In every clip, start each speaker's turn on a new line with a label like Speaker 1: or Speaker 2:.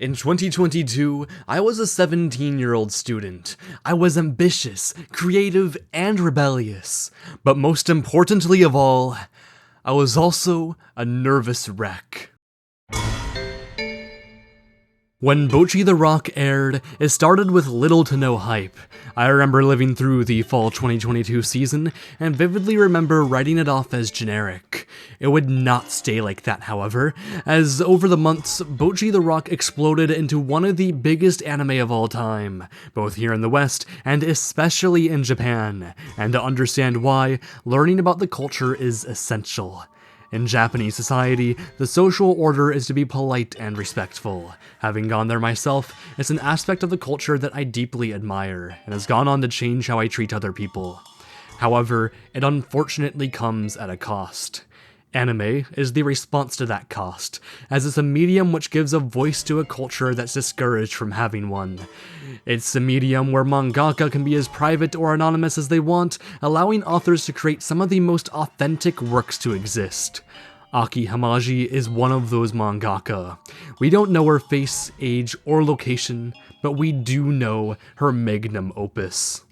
Speaker 1: In 2022, I was a 17-year-old student. I was ambitious, creative, and rebellious. But most importantly of all, I was also a nervous wreck. When Bocchi the Rock aired, it started with little to no hype. I remember living through the fall 2022 season, and vividly remember writing it off as generic. It would not stay like that, however, as over the months, Bocchi the Rock exploded into one of the biggest anime of all time, both here in the West and especially in Japan, and to understand why, learning about the culture is essential. In Japanese society, the social order is to be polite and respectful. Having gone there myself, it's an aspect of the culture that I deeply admire, and has gone on to change how I treat other people. However, it unfortunately comes at a cost. Anime is the response to that cost, as it's a medium which gives a voice to a culture that's discouraged from having one. It's a medium where mangaka can be as private or anonymous as they want, allowing authors to create some of the most authentic works to exist. Aki Hamaji is one of those mangaka. We don't know her face, age, or location, but we do know her magnum opus.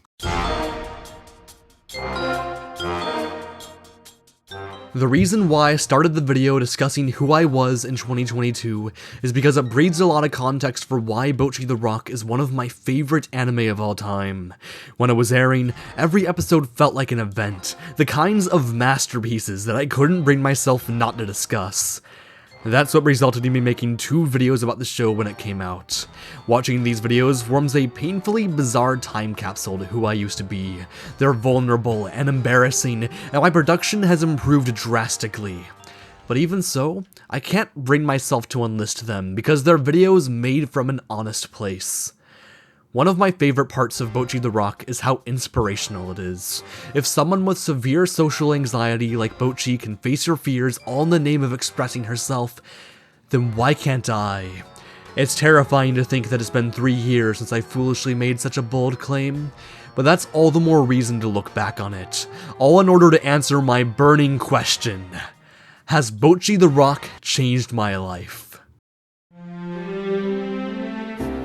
Speaker 1: The reason why I started the video discussing who I was in 2022 is because it breeds a lot of context for why Bocchi the Rock is one of my favorite anime of all time. When it was airing, every episode felt like an event, the kinds of masterpieces that I couldn't bring myself not to discuss. That's what resulted in me making 2 videos about the show when it came out. Watching these videos forms a painfully bizarre time capsule to who I used to be. They're vulnerable and embarrassing, and my production has improved drastically. But even so, I can't bring myself to unlist them because they're videos made from an honest place. One of my favorite parts of Bocchi the Rock is how inspirational it is. If someone with severe social anxiety like Bocchi can face her fears all in the name of expressing herself, then why can't I? It's terrifying to think that it's been 3 years since I foolishly made such a bold claim, but that's all the more reason to look back on it, all in order to answer my burning question. Has Bocchi the Rock changed my life?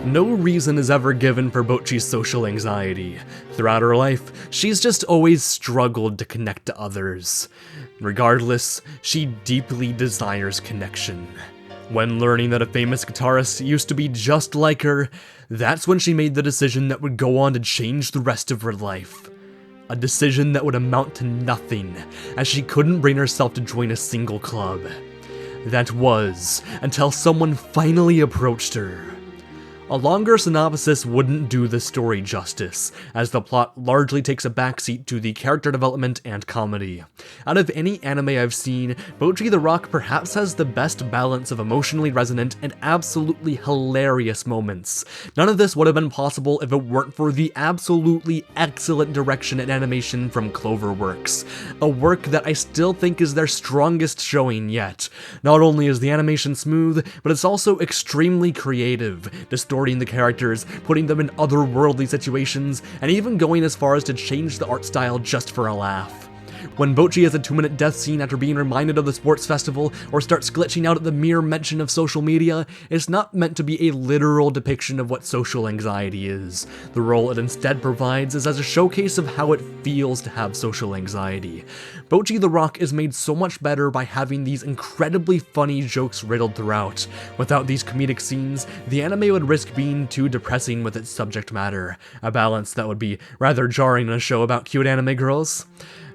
Speaker 1: No reason is ever given for Bocchi's social anxiety. Throughout her life, she's just always struggled to connect to others. Regardless, she deeply desires connection. When learning that a famous guitarist used to be just like her, that's when she made the decision that would go on to change the rest of her life. A decision that would amount to nothing, as she couldn't bring herself to join a single club. That was, until someone finally approached her. A longer synopsis wouldn't do the story justice, as the plot largely takes a backseat to the character development and comedy. Out of any anime I've seen, Bocchi the Rock perhaps has the best balance of emotionally resonant and absolutely hilarious moments. None of this would have been possible if it weren't for the absolutely excellent direction and animation from Cloverworks, a work that I still think is their strongest showing yet. Not only is the animation smooth, but it's also extremely creative, distorting the characters, putting them in otherworldly situations, and even going as far as to change the art style just for a laugh. When Bocchi has a 2-minute death scene after being reminded of the sports festival, or starts glitching out at the mere mention of social media, it's not meant to be a literal depiction of what social anxiety is. The role it instead provides is as a showcase of how it feels to have social anxiety. Bocchi the Rock is made so much better by having these incredibly funny jokes riddled throughout. Without these comedic scenes, the anime would risk being too depressing with its subject matter, a balance that would be rather jarring in a show about cute anime girls.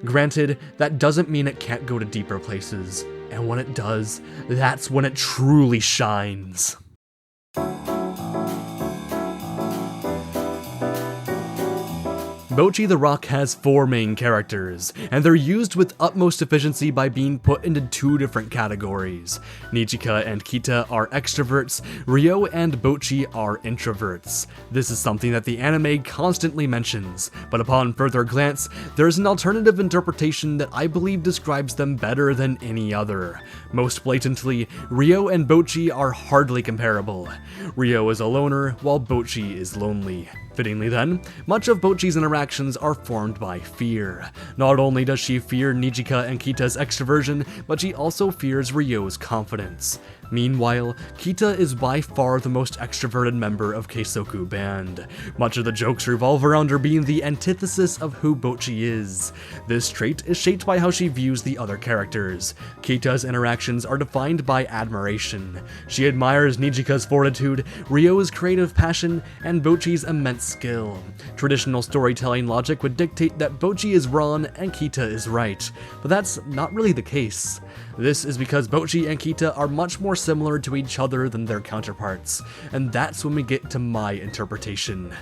Speaker 1: Granted, that doesn't mean it can't go to deeper places, and when it does, that's when it truly shines. Bocchi the Rock has 4 main characters, and they're used with utmost efficiency by being put into 2 different categories. Nijika and Kita are extroverts, Ryo and Bocchi are introverts. This is something that the anime constantly mentions, but upon further glance, there's an alternative interpretation that I believe describes them better than any other. Most blatantly, Ryo and Bocchi are hardly comparable. Ryo is a loner, while Bocchi is lonely. Fittingly then, much of Bocchi's interactions are formed by fear. Not only does she fear Nijika and Kita's extroversion, but she also fears Ryo's confidence. Meanwhile, Kita is by far the most extroverted member of Kessoku Band. Much of the jokes revolve around her being the antithesis of who Bocchi is. This trait is shaped by how she views the other characters. Kita's interactions are defined by admiration. She admires Nijika's fortitude, Ryo's creative passion, and Bocchi's immense skill. Traditional storytelling logic would dictate that Bocchi is wrong and Kita is right, but that's not really the case. This is because Bocchi and Kita are much more similar to each other than their counterparts, and that's when we get to my interpretation.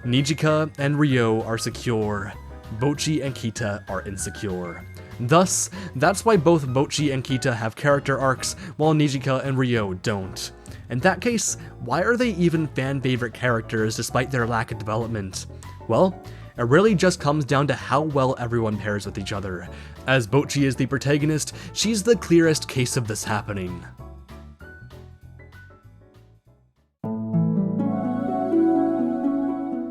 Speaker 1: Nijika and Ryo are secure, Bocchi and Kita are insecure. Thus, that's why both Bocchi and Kita have character arcs, while Nijika and Ryo don't. In that case, why are they even fan-favorite characters despite their lack of development? Well, it really just comes down to how well everyone pairs with each other. As Bocchi is the protagonist, she's the clearest case of this happening.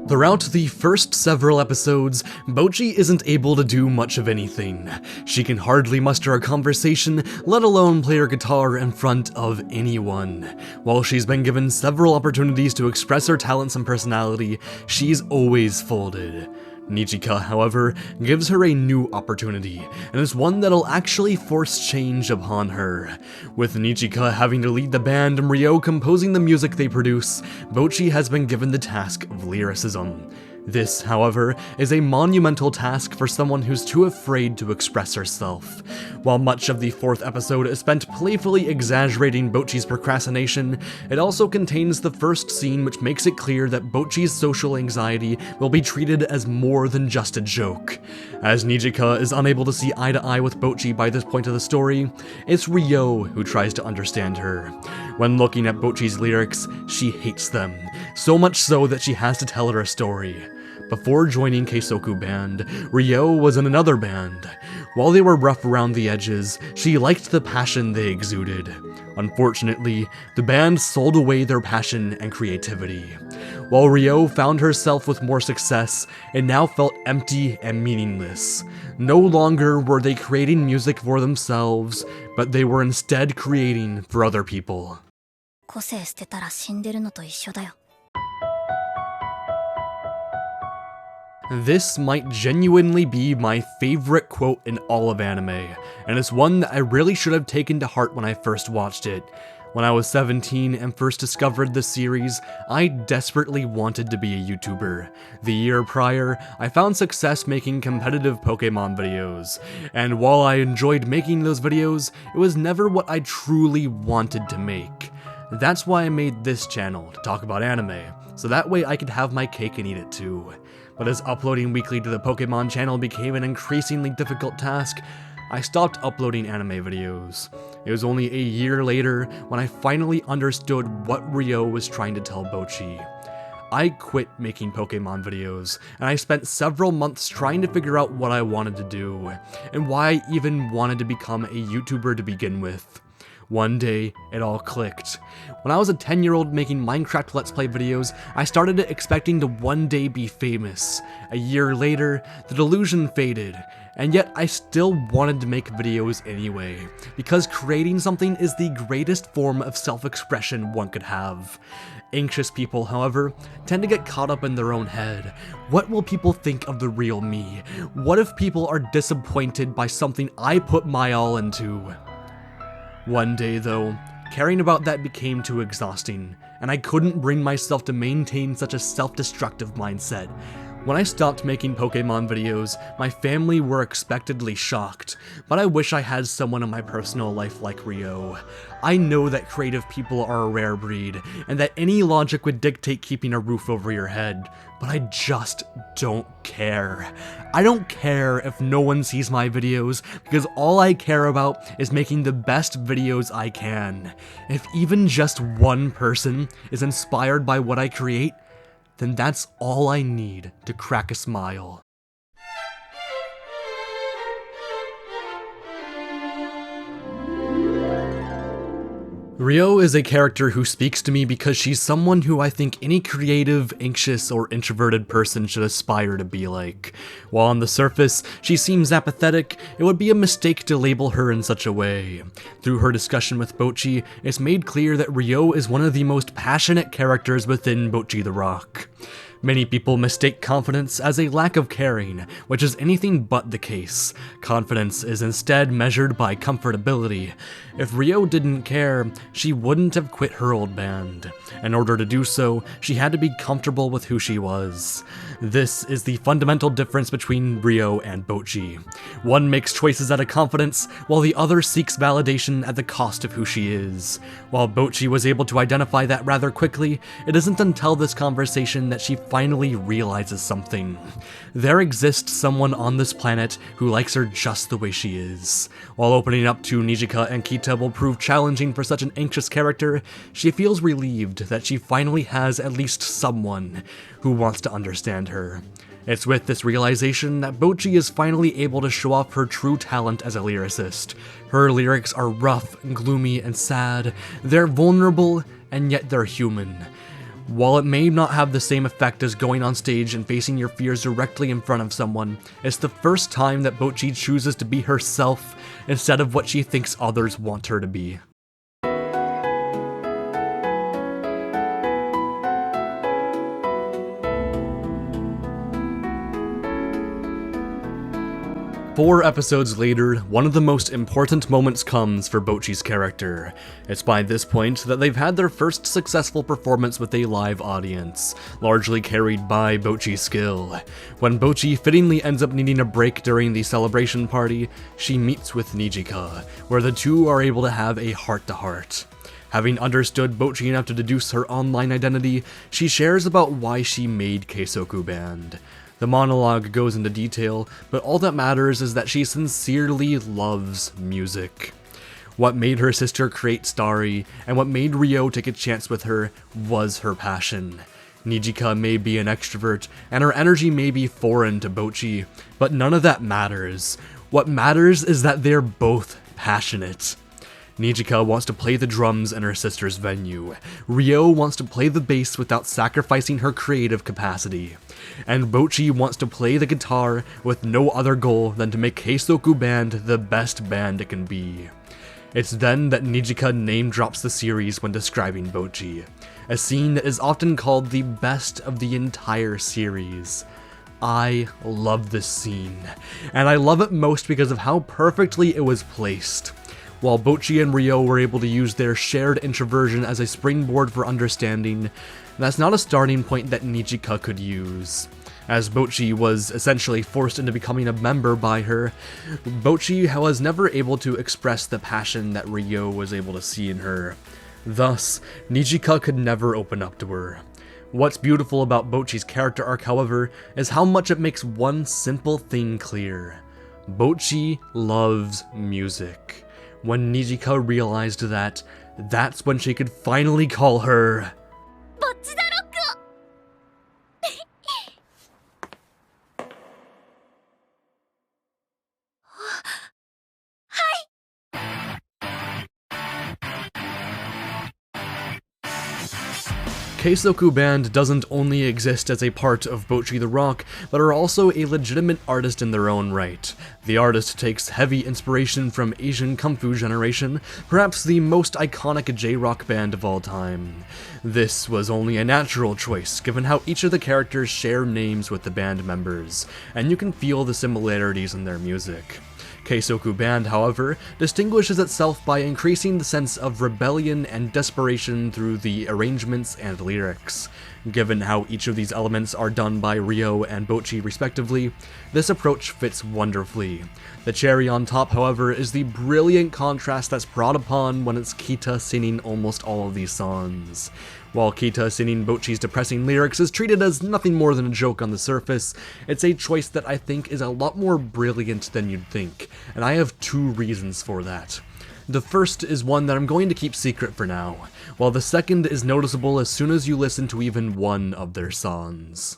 Speaker 1: Throughout the first several episodes, Bocchi isn't able to do much of anything. She can hardly muster a conversation, let alone play her guitar in front of anyone. While she's been given several opportunities to express her talents and personality, she's always folded. Nijika, however, gives her a new opportunity, and it's one that'll actually force change upon her. With Nijika having to lead the band and Ryo composing the music they produce, Bocchi has been given the task of lyricism. This, however, is a monumental task for someone who's too afraid to express herself. While much of the fourth episode is spent playfully exaggerating Bocchi's procrastination, it also contains the first scene which makes it clear that Bocchi's social anxiety will be treated as more than just a joke. As Nijika is unable to see eye to eye with Bocchi by this point of the story, it's Ryo who tries to understand her. When looking at Bocchi's lyrics, she hates them, so much so that she has to tell her a story. Before joining Kessoku Band, Ryo was in another band. While they were rough around the edges, she liked the passion they exuded. Unfortunately, the band sold away their passion and creativity. While Ryo found herself with more success, it now felt empty and meaningless. No longer were they creating music for themselves, but they were instead creating for other people.
Speaker 2: 個性捨てたら死んでるのと一緒だよ。
Speaker 1: This might genuinely be my favorite quote in all of anime, and it's one that I really should have taken to heart when I first watched it. When I was 17 and first discovered the series, I desperately wanted to be a YouTuber. The year prior, I found success making competitive Pokemon videos, and while I enjoyed making those videos, it was never what I truly wanted to make. That's why I made this channel, to talk about anime, so that way I could have my cake and eat it too. But as uploading weekly to the Pokemon channel became an increasingly difficult task, I stopped uploading anime videos. It was only a year later when I finally understood what Ryo was trying to tell Bocchi. I quit making Pokemon videos, and I spent several months trying to figure out what I wanted to do, and why I even wanted to become a YouTuber to begin with. One day, it all clicked. When I was a 10-year-old making Minecraft Let's Play videos, I started expecting to one day be famous. A year later, the delusion faded, and yet I still wanted to make videos anyway, because creating something is the greatest form of self-expression one could have. Anxious people, however, tend to get caught up in their own head. What will people think of the real me? What if people are disappointed by something I put my all into? One day, though, caring about that became too exhausting, and I couldn't bring myself to maintain such a self-destructive mindset. When I stopped making Pokemon videos, my family were expectedly shocked, but I wish I had someone in my personal life like Ryo. I know that creative people are a rare breed, and that any logic would dictate keeping a roof over your head, but I just don't care. I don't care if no one sees my videos, because all I care about is making the best videos I can. If even just one person is inspired by what I create, then that's all I need to crack a smile. Ryo is a character who speaks to me because she's someone who I think any creative, anxious, or introverted person should aspire to be like. While on the surface, she seems apathetic, it would be a mistake to label her in such a way. Through her discussion with Bocchi, it's made clear that Ryo is one of the most passionate characters within Bocchi the Rock. Many people mistake confidence as a lack of caring, which is anything but the case. Confidence is instead measured by comfortability. If Ryo didn't care, she wouldn't have quit her old band. In order to do so, she had to be comfortable with who she was. This is the fundamental difference between Ryo and Bocchi. One makes choices out of confidence, while the other seeks validation at the cost of who she is. While Bocchi was able to identify that rather quickly, it isn't until this conversation that she finally realizes something. There exists someone on this planet who likes her just the way she is. While opening up to Nijika and Kita will prove challenging for such an anxious character, she feels relieved that she finally has at least someone who wants to understand her. It's with this realization that Bocchi is finally able to show off her true talent as a lyricist. Her lyrics are rough, gloomy, and sad. They're vulnerable, and yet they're human. While it may not have the same effect as going on stage and facing your fears directly in front of someone, it's the first time that Bocchi chooses to be herself instead of what she thinks others want her to be. Four episodes later, one of the most important moments comes for Bocchi's character. It's by this point that they've had their first successful performance with a live audience, largely carried by Bocchi's skill. When Bocchi fittingly ends up needing a break during the celebration party, she meets with Nijika, where the two are able to have a heart-to-heart. Having understood Bocchi enough to deduce her online identity, she shares about why she made Kessoku Band. The monologue goes into detail, but all that matters is that she sincerely loves music. What made her sister create Starry, and what made Ryo take a chance with her, was her passion. Nijika may be an extrovert, and her energy may be foreign to Bocchi, but none of that matters. What matters is that they're both passionate. Nijika wants to play the drums in her sister's venue. Ryo wants to play the bass without sacrificing her creative capacity. And Bocchi wants to play the guitar with no other goal than to make Kessoku Band the best band it can be. It's then that Nijika name drops the series when describing Bocchi, a scene that is often called the best of the entire series. I love this scene, and I love it most because of how perfectly it was placed. While Bocchi and Ryo were able to use their shared introversion as a springboard for understanding, that's not a starting point that Nijika could use. As Bocchi was essentially forced into becoming a member by her, Bocchi was never able to express the passion that Ryo was able to see in her. Thus, Nijika could never open up to her. What's beautiful about Bocchi's character arc, however, is how much it makes one simple thing clear. Bocchi loves music. When Nijika realized that, that's when she could finally call her
Speaker 2: Bocchi the Rock!
Speaker 1: Kessoku Band doesn't only exist as a part of Bocchi the Rock, but are also a legitimate artist in their own right. The artist takes heavy inspiration from Asian Kung Fu generation, perhaps the most iconic J-rock band of all time. This was only a natural choice, given how each of the characters share names with the band members, and you can feel the similarities in their music. Kessoku Band, however, distinguishes itself by increasing the sense of rebellion and desperation through the arrangements and lyrics. Given how each of these elements are done by Ryo and Bocchi respectively, this approach fits wonderfully. The cherry on top, however, is the brilliant contrast that's brought upon when it's Kita singing almost all of these songs. While Kita singing Bocchi's depressing lyrics is treated as nothing more than a joke on the surface, it's a choice that I think is a lot more brilliant than you'd think, and I have two reasons for that. The first is one that I'm going to keep secret for now, while the second is noticeable as soon as you listen to even one of their songs.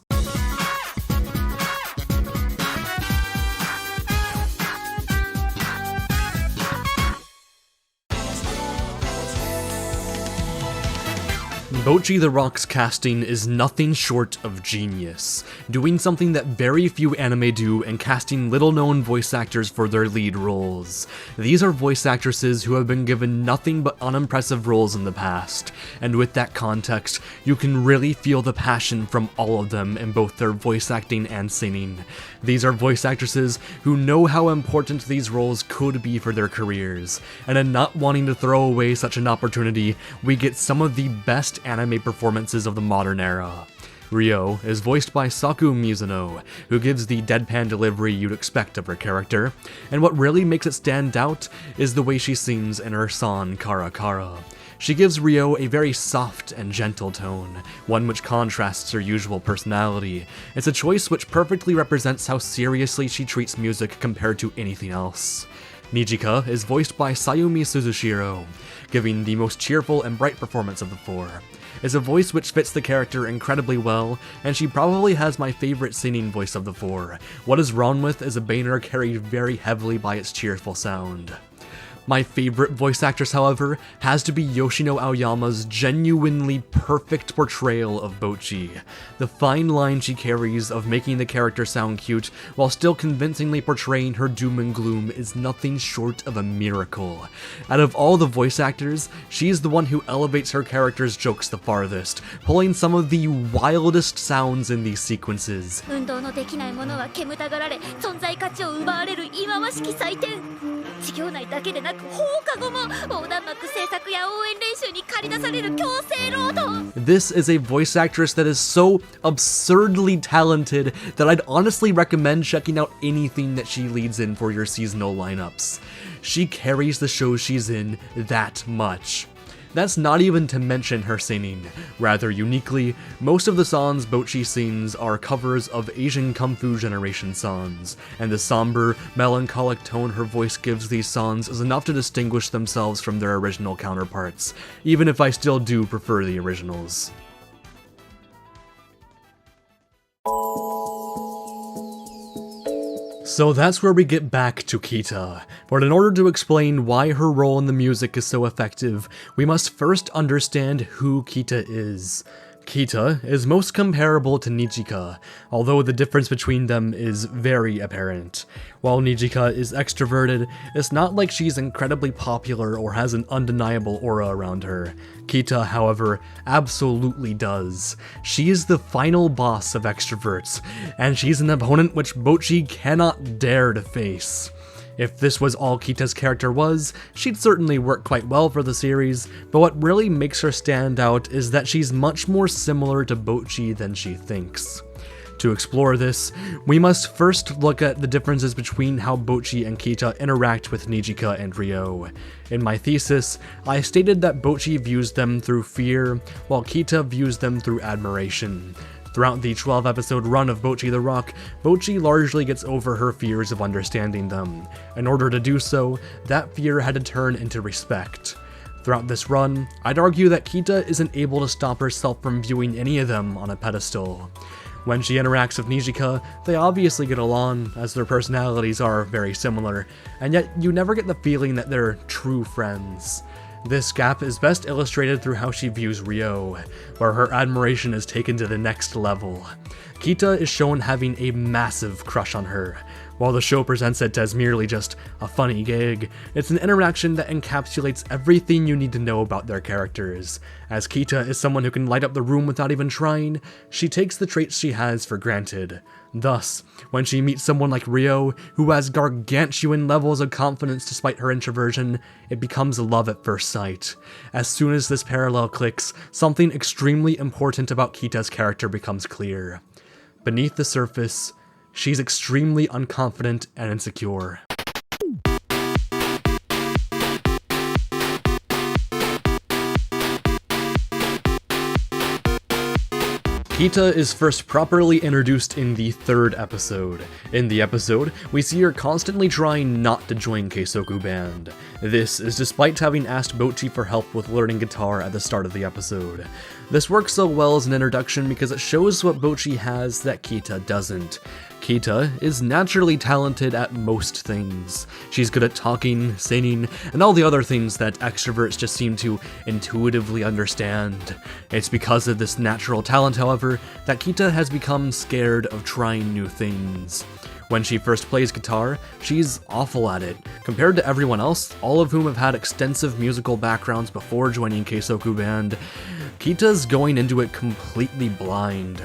Speaker 1: Bocchi the Rock's casting is nothing short of genius, doing something that very few anime do and casting little-known voice actors for their lead roles. These are voice actresses who have been given nothing but unimpressive roles in the past, and with that context, you can really feel the passion from all of them in both their voice acting and singing. These are voice actresses who know how important these roles could be for their careers, and in not wanting to throw away such an opportunity, we get some of the best anime performances of the modern era. Ryo is voiced by Saku Mizuno, who gives the deadpan delivery you'd expect of her character, and what really makes it stand out is the way she sings in her song Kara Kara. She gives Ryo a very soft and gentle tone, one which contrasts her usual personality. It's a choice which perfectly represents how seriously she treats music compared to anything else. Nijika is voiced by Sayumi Suzushiro, giving the most cheerful and bright performance of the four. It's a voice which fits the character incredibly well, and she probably has my favorite singing voice of the four. What Is Wrong With is a banger carried very heavily by its cheerful sound. My favorite voice actress, however, has to be Yoshino Aoyama's genuinely perfect portrayal of Bocchi. The fine line she carries of making the character sound cute while still convincingly portraying her doom and gloom is nothing short of a miracle. Out of all the voice actors, she's the one who elevates her character's jokes the farthest, pulling some of the wildest sounds in these sequences.
Speaker 2: 運動のできない者は煙たがられ存在価値を奪われる忌まわしき祭典。事業内だけでなく放課後も横断幕制作や応援練習に駆り出される強制労働。
Speaker 1: This is a voice actress that is so absurdly talented that I'd honestly recommend checking out anything that she leads in for your seasonal lineups. She carries the shows she's in that much. That's not even to mention her singing. Rather uniquely, most of the songs Bocchi sings are covers of Asian Kung Fu generation songs, and the somber, melancholic tone her voice gives these songs is enough to distinguish themselves from their original counterparts, even if I still do prefer the originals. So that's where we get back to Kita, but in order to explain why her role in the music is so effective, we must first understand who Kita is. Kita is most comparable to Nijika, although the difference between them is very apparent. While Nijika is extroverted, it's not like she's incredibly popular or has an undeniable aura around her. Kita, however, absolutely does. She is the final boss of extroverts, and she's an opponent which Bocchi cannot dare to face. If this was all Kita's character was, she'd certainly work quite well for the series, but what really makes her stand out is that she's much more similar to Bocchi than she thinks. To explore this, we must first look at the differences between how Bocchi and Kita interact with Nijika and Ryo. In my thesis, I stated that Bocchi views them through fear, while Kita views them through admiration. Throughout the 12-episode run of Bocchi the Rock, Bocchi largely gets over her fears of understanding them. In order to do so, that fear had to turn into respect. Throughout this run, I'd argue that Kita isn't able to stop herself from viewing any of them on a pedestal. When she interacts with Nijika, they obviously get along, as their personalities are very similar, and yet you never get the feeling that they're true friends. This gap is best illustrated through how she views Ryo, where her admiration is taken to the next level. Kita is shown having a massive crush on her. While the show presents it as merely just a funny gag, it's an interaction that encapsulates everything you need to know about their characters. As Kita is someone who can light up the room without even trying, she takes the traits she has for granted. Thus, when she meets someone like Ryo, who has gargantuan levels of confidence despite her introversion, it becomes love at first sight. As soon as this parallel clicks, something extremely important about Kita's character becomes clear. Beneath the surface, she's extremely unconfident and insecure. Kita is first properly introduced in the 3rd episode. In the episode, we see her constantly trying not to join Kessoku Band. This is despite having asked Bocchi for help with learning guitar at the start of the episode. This works so well as an introduction because it shows what Bocchi has that Kita doesn't. Kita is naturally talented at most things. She's good at talking, singing, and all the other things that extroverts just seem to intuitively understand. It's because of this natural talent, however, that Kita has become scared of trying new things. When she first plays guitar, she's awful at it, compared to everyone else, all of whom have had extensive musical backgrounds before joining Kessoku Band. Kita's going into it completely blind.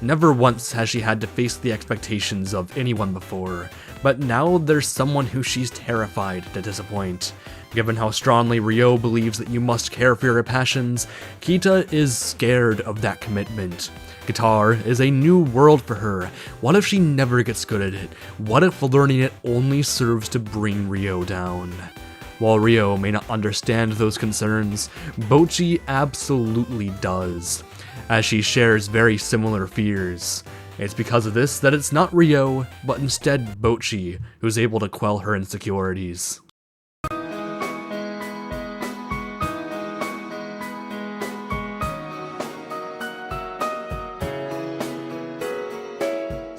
Speaker 1: Never once has she had to face the expectations of anyone before, but now there's someone who she's terrified to disappoint. Given how strongly Ryo believes that you must care for your passions, Kita is scared of that commitment. Guitar is a new world for her. What if she never gets good at it? What if learning it only serves to bring Ryo down? While Ryo may not understand those concerns, Bocchi absolutely does, as she shares very similar fears. It's because of this that it's not Ryo, but instead Bocchi, who's able to quell her insecurities.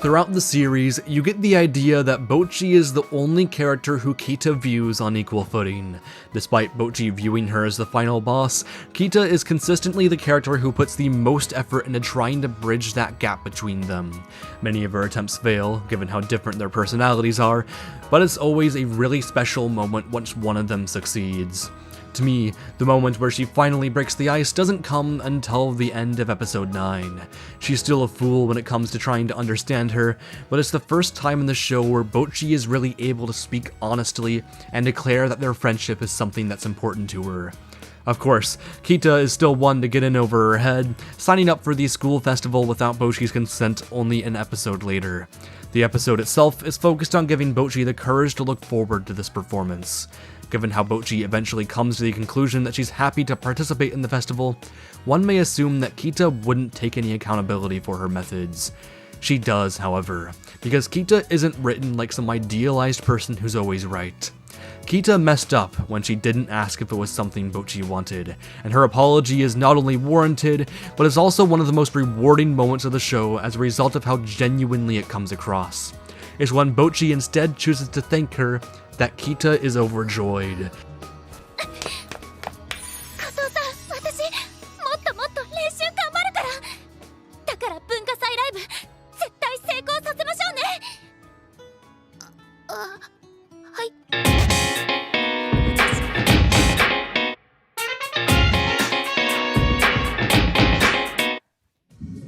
Speaker 1: Throughout the series, you get the idea that Bocchi is the only character who Kita views on equal footing. Despite Bocchi viewing her as the final boss, Kita is consistently the character who puts the most effort into trying to bridge that gap between them. Many of her attempts fail, given how different their personalities are, but it's always a really special moment once one of them succeeds. To me, the moment where she finally breaks the ice doesn't come until the end of episode 9. She's still a fool when it comes to trying to understand her, but it's the first time in the show where Bocchi is really able to speak honestly and declare that their friendship is something that's important to her. Of course, Kita is still one to get in over her head, signing up for the school festival without Bocchi's consent only an episode later. The episode itself is focused on giving Bocchi the courage to look forward to this performance. Given how Bocchi eventually comes to the conclusion that she's happy to participate in the festival, one may assume that Kita wouldn't take any accountability for her methods. She does, however, because Kita isn't written like some idealized person who's always right. Kita messed up when she didn't ask if it was something Bocchi wanted, and her apology is not only warranted, but is also one of the most rewarding moments of the show as a result of how genuinely it comes across. It's when Bocchi instead chooses to thank her that Kita is overjoyed.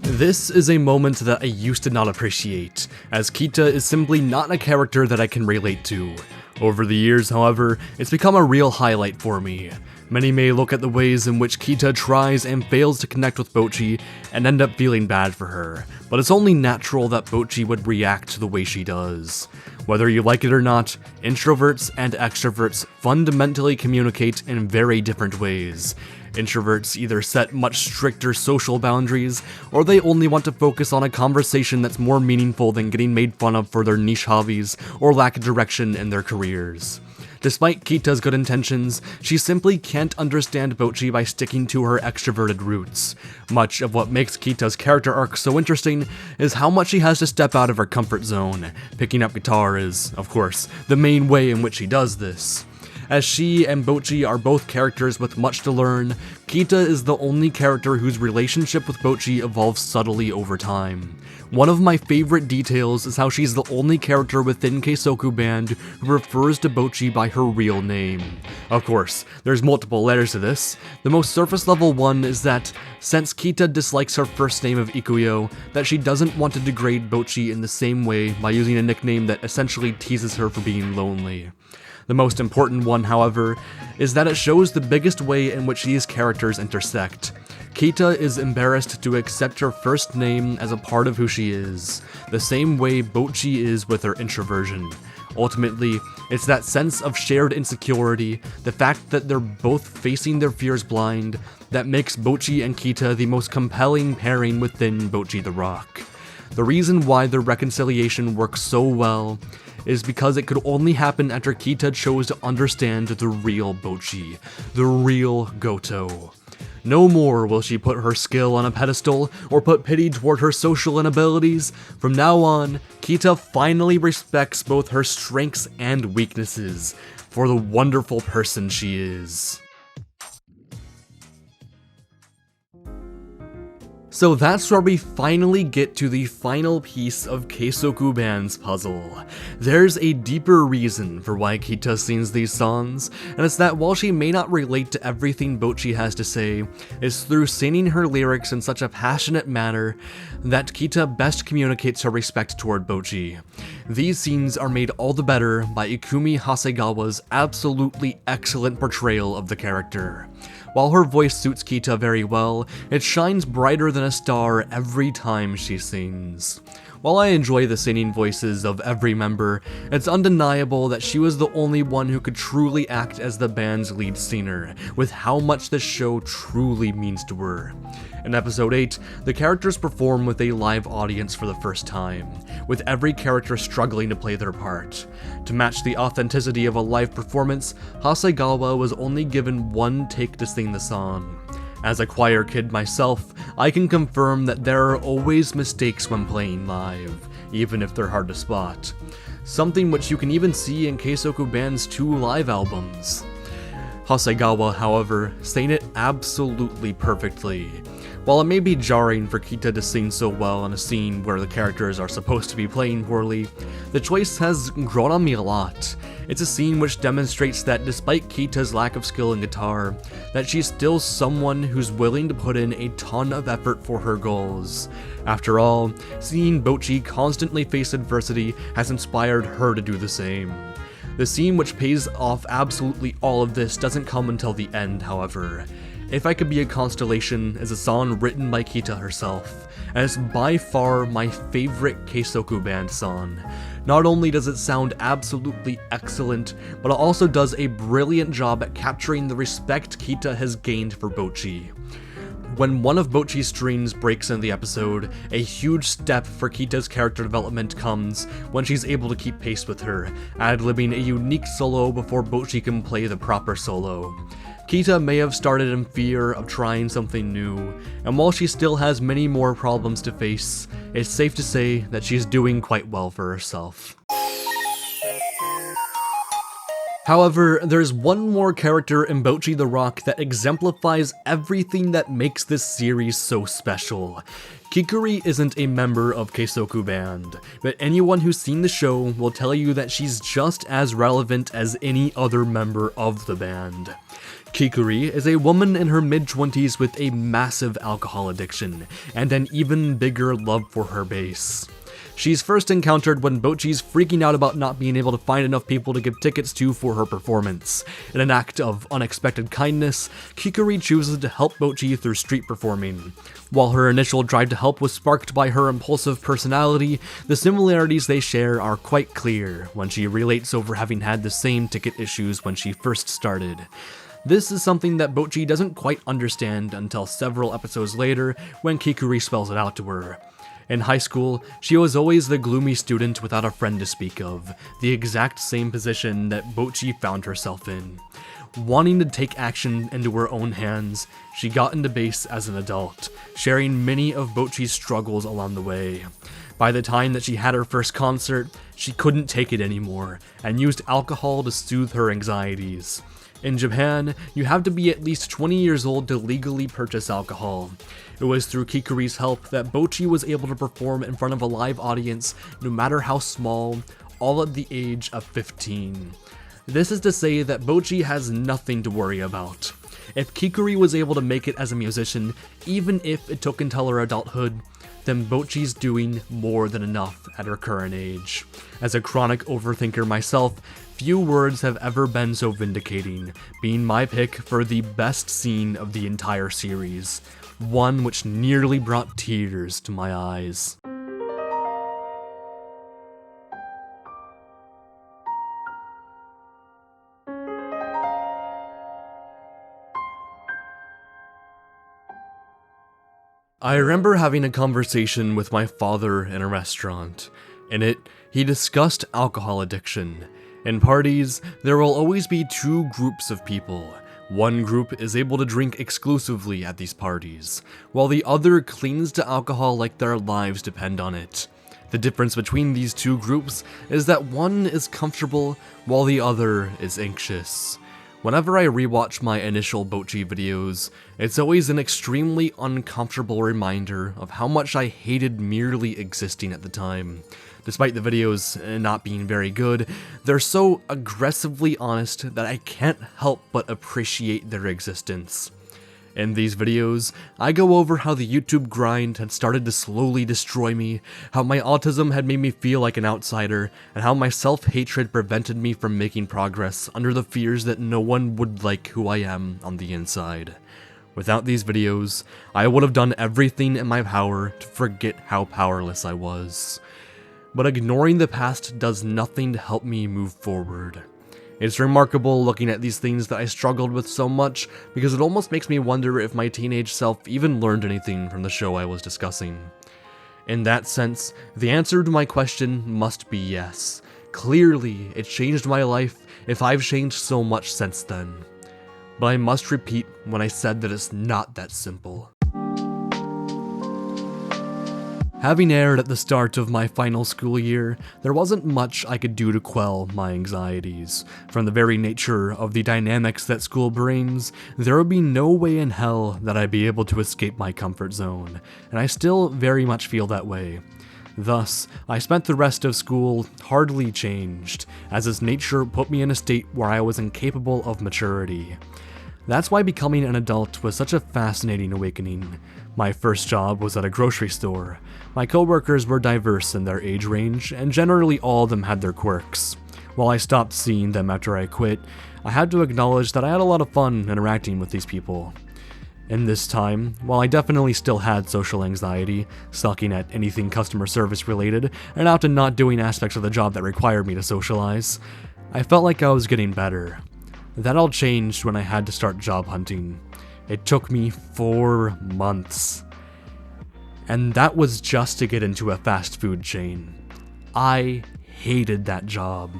Speaker 1: This is a moment that I used to not appreciate, as Kita is simply not a character that I can relate to. Over the years, however, it's become a real highlight for me. Many may look at the ways in which Kita tries and fails to connect with Bocchi and end up feeling bad for her, but it's only natural that Bocchi would react the way she does. Whether you like it or not, introverts and extroverts fundamentally communicate in very different ways. Introverts either set much stricter social boundaries, or they only want to focus on a conversation that's more meaningful than getting made fun of for their niche hobbies or lack of direction in their careers. Despite Kita's good intentions, she simply can't understand Bocchi by sticking to her extroverted roots. Much of what makes Kita's character arc so interesting is how much she has to step out of her comfort zone. Picking up guitar is, of course, the main way in which she does this. As she and Bocchi are both characters with much to learn, Kita is the only character whose relationship with Bocchi evolves subtly over time. One of my favorite details is how she's the only character within Kessoku Band who refers to Bocchi by her real name. Of course, there's multiple layers to this. The most surface level one is that, since Kita dislikes her first name of Ikuyo, that she doesn't want to degrade Bocchi in the same way by using a nickname that essentially teases her for being lonely. The most important one, however, is that it shows the biggest way in which these characters intersect. Kita is embarrassed to accept her first name as a part of who she is, the same way Bocchi is with her introversion. Ultimately, it's that sense of shared insecurity, the fact that they're both facing their fears blind, that makes Bocchi and Kita the most compelling pairing within Bocchi the Rock. The reason why their reconciliation works so well is because it could only happen after Kita chose to understand the real Bocchi, the real Goto. No more will she put her skill on a pedestal or put pity toward her social inabilities. From now on, Kita finally respects both her strengths and weaknesses for the wonderful person she is. So that's where we finally get to the final piece of Kessoku Band's puzzle. There's a deeper reason for why Kita sings these songs, and it's that while she may not relate to everything Bocchi has to say, it's through singing her lyrics in such a passionate manner that Kita best communicates her respect toward Bocchi. These scenes are made all the better by Ikumi Hasegawa's absolutely excellent portrayal of the character. While her voice suits Kita very well, it shines brighter than a star every time she sings. While I enjoy the singing voices of every member, it's undeniable that she was the only one who could truly act as the band's lead singer, with how much this show truly means to her. In episode 8, the characters perform with a live audience for the first time, with every character struggling to play their part. To match the authenticity of a live performance, Hasegawa was only given one take to sing the song. As a choir kid myself, I can confirm that there are always mistakes when playing live, even if they're hard to spot. Something which you can even see in Kessoku Band's 2 live albums. Hasegawa, however, sang it absolutely perfectly. While it may be jarring for Kita to sing so well in a scene where the characters are supposed to be playing poorly, the choice has grown on me a lot. It's a scene which demonstrates that despite Kita's lack of skill in guitar, that she's still someone who's willing to put in a ton of effort for her goals. After all, seeing Bocchi constantly face adversity has inspired her to do the same. The scene which pays off absolutely all of this doesn't come until the end, however. If I Could Be a Constellation is a song written by Kita herself, and it's by far my favorite Kessoku Band song. Not only does it sound absolutely excellent, but it also does a brilliant job at capturing the respect Kita has gained for Bocchi. When one of Bocchi's strings breaks in the episode, a huge step for Kita's character development comes when she's able to keep pace with her, ad-libbing a unique solo before Bocchi can play the proper solo. Kita may have started in fear of trying something new, and while she still has many more problems to face, it's safe to say that she's doing quite well for herself. However, there's one more character in Bocchi the Rock that exemplifies everything that makes this series so special. Kikuri isn't a member of Kessoku Band, but anyone who's seen the show will tell you that she's just as relevant as any other member of the band. Kikuri is a woman in her mid-20s with a massive alcohol addiction, and an even bigger love for her bass. She's first encountered when Bocchi's freaking out about not being able to find enough people to give tickets to for her performance. In an act of unexpected kindness, Kikuri chooses to help Bocchi through street performing. While her initial drive to help was sparked by her impulsive personality, the similarities they share are quite clear when she relates over having had the same ticket issues when she first started. This is something that Bocchi doesn't quite understand until several episodes later when Kikuri spells it out to her. In high school, she was always the gloomy student without a friend to speak of, the exact same position that Bocchi found herself in. Wanting to take action into her own hands, she got into bass as an adult, sharing many of Bocchi's struggles along the way. By the time that she had her first concert, she couldn't take it anymore, and used alcohol to soothe her anxieties. In Japan, you have to be at least 20 years old to legally purchase alcohol. It was through Kikuri's help that Bocchi was able to perform in front of a live audience, no matter how small, all at the age of 15. This is to say that Bocchi has nothing to worry about. If Kikuri was able to make it as a musician, even if it took until her adulthood, then Bocchi's doing more than enough at her current age. As a chronic overthinker myself, few words have ever been so vindicating, being my pick for the best scene of the entire series, one which nearly brought tears to my eyes. I remember having a conversation with my father in a restaurant. In it, he discussed alcohol addiction. In parties, there will always be two groups of people. One group is able to drink exclusively at these parties, while the other clings to alcohol like their lives depend on it. The difference between these two groups is that one is comfortable while the other is anxious. Whenever I rewatch my initial Bocchi videos, it's always an extremely uncomfortable reminder of how much I hated merely existing at the time. Despite the videos not being very good, they're so aggressively honest that I can't help but appreciate their existence. In these videos, I go over how the YouTube grind had started to slowly destroy me, how my autism had made me feel like an outsider, and how my self-hatred prevented me from making progress under the fears that no one would like who I am on the inside. Without these videos, I would have done everything in my power to forget how powerless I was. But ignoring the past does nothing to help me move forward. It's remarkable looking at these things that I struggled with so much, because it almost makes me wonder if my teenage self even learned anything from the show I was discussing. In that sense, the answer to my question must be yes. Clearly, it changed my life if I've changed so much since then. But I must repeat when I said that it's not that simple. Having aired at the start of my final school year, there wasn't much I could do to quell my anxieties. From the very nature of the dynamics that school brings, there would be no way in hell that I'd be able to escape my comfort zone, and I still very much feel that way. Thus, I spent the rest of school hardly changed, as its nature put me in a state where I was incapable of maturity. That's why becoming an adult was such a fascinating awakening. My first job was at a grocery store. My coworkers were diverse in their age range, and generally all of them had their quirks. While I stopped seeing them after I quit, I had to acknowledge that I had a lot of fun interacting with these people. In this time, while I definitely still had social anxiety, sucking at anything customer service related, and often not doing aspects of the job that required me to socialize, I felt like I was getting better. That all changed when I had to start job hunting. It took me 4 months. And that was just to get into a fast food chain. I hated that job.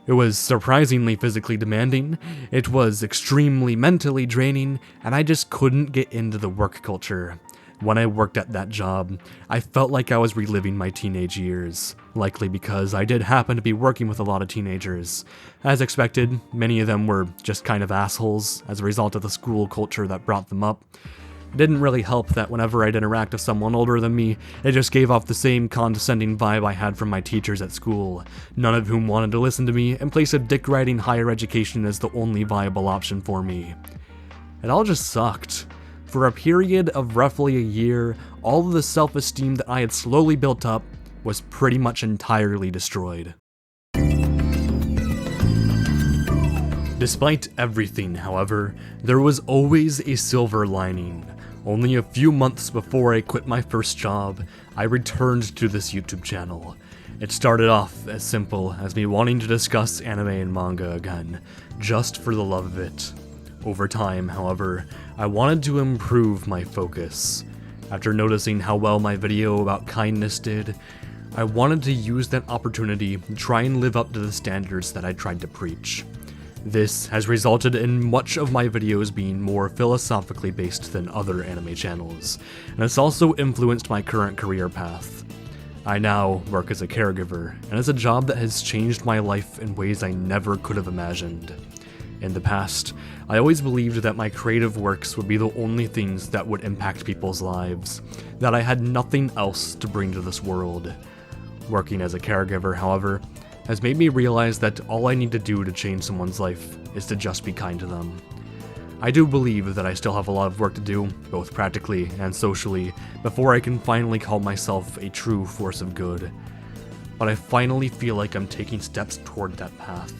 Speaker 1: It was surprisingly physically demanding, it was extremely mentally draining, and I just couldn't get into the work culture. When I worked at that job, I felt like I was reliving my teenage years, likely because I did happen to be working with a lot of teenagers. As expected, many of them were just kind of assholes as a result of the school culture that brought them up. It didn't really help that whenever I'd interact with someone older than me, it just gave off the same condescending vibe I had from my teachers at school, none of whom wanted to listen to me in place of dick-riding higher education as the only viable option for me. It all just sucked. For a period of roughly a year, all of the self-esteem that I had slowly built up was pretty much entirely destroyed. Despite everything, however, there was always a silver lining. Only a few months before I quit my first job, I returned to this YouTube channel. It started off as simple as me wanting to discuss anime and manga again, just for the love of it. Over time, however, I wanted to improve my focus. After noticing how well my video about kindness did, I wanted to use that opportunity to try and live up to the standards that I tried to preach. This has resulted in much of my videos being more philosophically based than other anime channels, and it's also influenced my current career path. I now work as a caregiver, and it's a job that has changed my life in ways I never could have imagined. In the past, I always believed that my creative works would be the only things that would impact people's lives, that I had nothing else to bring to this world. Working as a caregiver, however, has made me realize that all I need to do to change someone's life is to just be kind to them. I do believe that I still have a lot of work to do, both practically and socially, before I can finally call myself a true force of good. But I finally feel like I'm taking steps toward that path.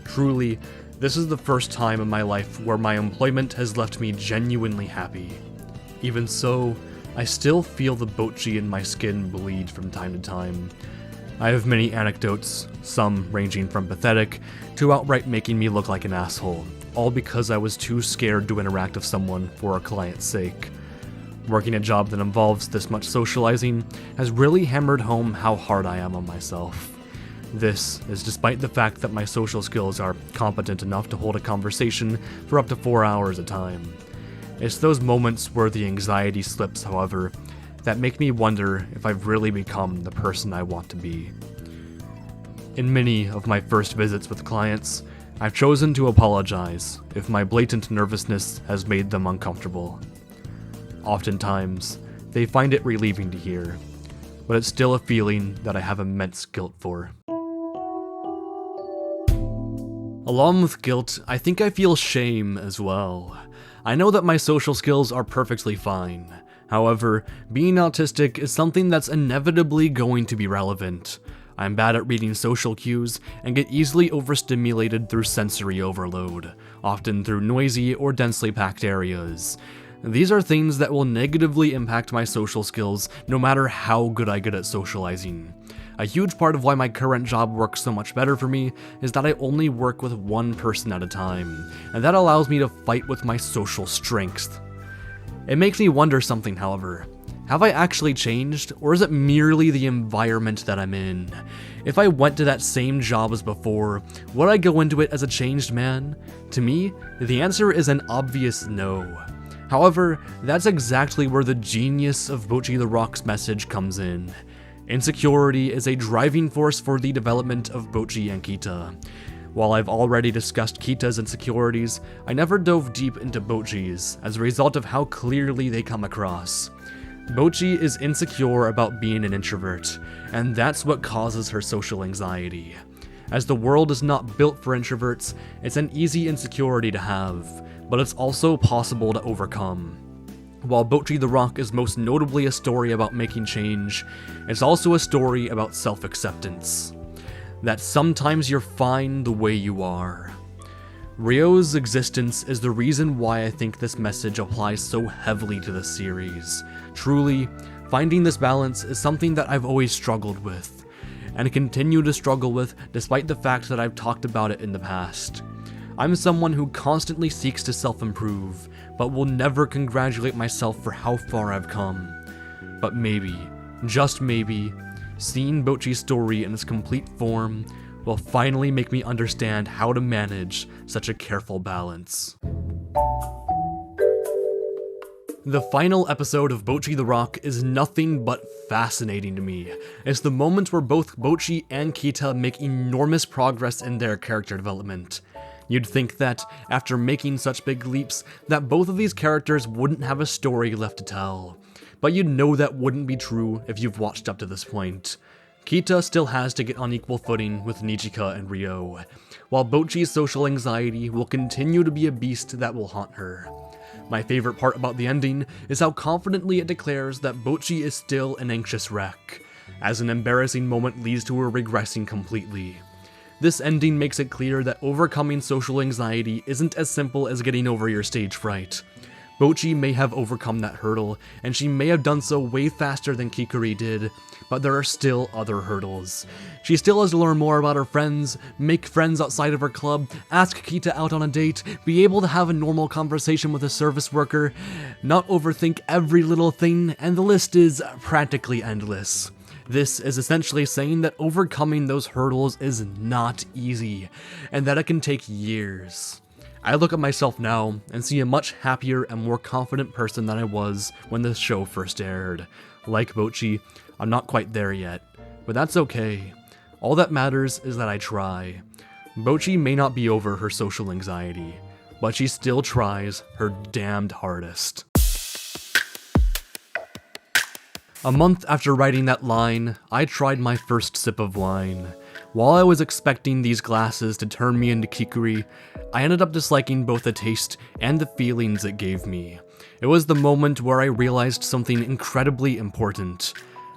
Speaker 1: Truly, this is the first time in my life where my employment has left me genuinely happy. Even so, I still feel the Bocchi in my skin bleed from time to time. I have many anecdotes, some ranging from pathetic to outright making me look like an asshole, all because I was too scared to interact with someone for a client's sake. Working a job that involves this much socializing has really hammered home how hard I am on myself. This is despite the fact that my social skills are competent enough to hold a conversation for up to 4 hours at a time. It's those moments where the anxiety slips, however, that make me wonder if I've really become the person I want to be. In many of my first visits with clients, I've chosen to apologize if my blatant nervousness has made them uncomfortable. Oftentimes, they find it relieving to hear, but it's still a feeling that I have immense guilt for. Along with guilt, I think I feel shame as well. I know that my social skills are perfectly fine. However, being autistic is something that's inevitably going to be relevant. I'm bad at reading social cues and get easily overstimulated through sensory overload, often through noisy or densely packed areas. These are things that will negatively impact my social skills no matter how good I get at socializing. A huge part of why my current job works so much better for me is that I only work with one person at a time, and that allows me to fight with my social strength. It makes me wonder something, however. Have I actually changed, or is it merely the environment that I'm in? If I went to that same job as before, would I go into it as a changed man? To me, the answer is an obvious no. However, that's exactly where the genius of Bocchi the Rock's message comes in. Insecurity is a driving force for the development of Bocchi and Kita. While I've already discussed Kita's insecurities, I never dove deep into Bocchi's as a result of how clearly they come across. Bocchi is insecure about being an introvert, and that's what causes her social anxiety. As the world is not built for introverts, it's an easy insecurity to have, but it's also possible to overcome. While Bocchi the Rock is most notably a story about making change, it's also a story about self-acceptance. That sometimes you're fine the way you are. Ryo's existence is the reason why I think this message applies so heavily to the series. Truly, finding this balance is something that I've always struggled with, and continue to struggle with despite the fact that I've talked about it in the past. I'm someone who constantly seeks to self-improve, but will never congratulate myself for how far I've come. But maybe, just maybe, seeing Bocchi's story in its complete form will finally make me understand how to manage such a careful balance. The final episode of Bocchi the Rock is nothing but fascinating to me. It's the moment where both Bocchi and Kita make enormous progress in their character development. You'd think that, after making such big leaps, that both of these characters wouldn't have a story left to tell. But you'd know that wouldn't be true if you've watched up to this point. Kita still has to get on equal footing with Nijika and Ryo, while Bocchi's social anxiety will continue to be a beast that will haunt her. My favorite part about the ending is how confidently it declares that Bocchi is still an anxious wreck, as an embarrassing moment leads to her regressing completely. This ending makes it clear that overcoming social anxiety isn't as simple as getting over your stage fright. Bocchi may have overcome that hurdle, and she may have done so way faster than Kikuri did, but there are still other hurdles. She still has to learn more about her friends, make friends outside of her club, ask Kita out on a date, be able to have a normal conversation with a service worker, not overthink every little thing, and the list is practically endless. This is essentially saying that overcoming those hurdles is not easy, and that it can take years. I look at myself now and see a much happier and more confident person than I was when the show first aired. Like Bocchi, I'm not quite there yet, but that's okay. All that matters is that I try. Bocchi may not be over her social anxiety, but she still tries her damned hardest. A month after writing that line, I tried my first sip of wine. While I was expecting these glasses to turn me into Kikuri, I ended up disliking both the taste and the feelings it gave me. It was the moment where I realized something incredibly important.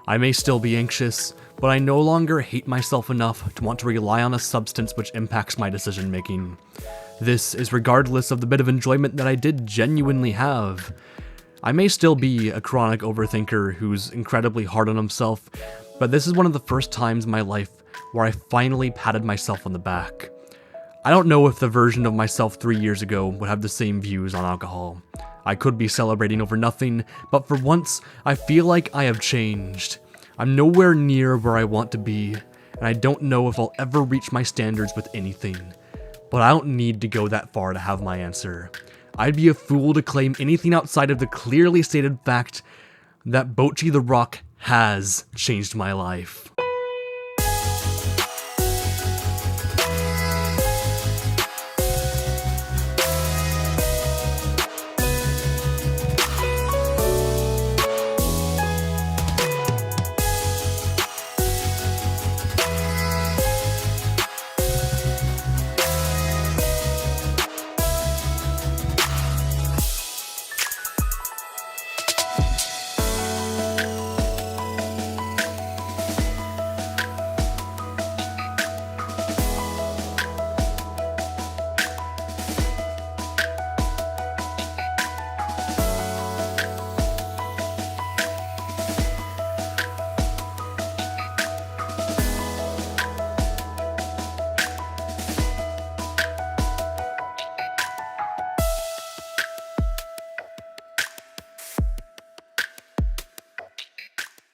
Speaker 1: I may still be anxious, but I no longer hate myself enough to want to rely on a substance which impacts my decision making. This is regardless of the bit of enjoyment that I did genuinely have. I may still be a chronic overthinker who's incredibly hard on himself, but this is one of the first times in my life where I finally patted myself on the back. I don't know if the version of myself 3 years ago would have the same views on alcohol. I could be celebrating over nothing, but for once, I feel like I have changed. I'm nowhere near where I want to be, and I don't know if I'll ever reach my standards with anything. But I don't need to go that far to have my answer. I'd be a fool to claim anything outside of the clearly stated fact that Bocchi the Rock has changed my life.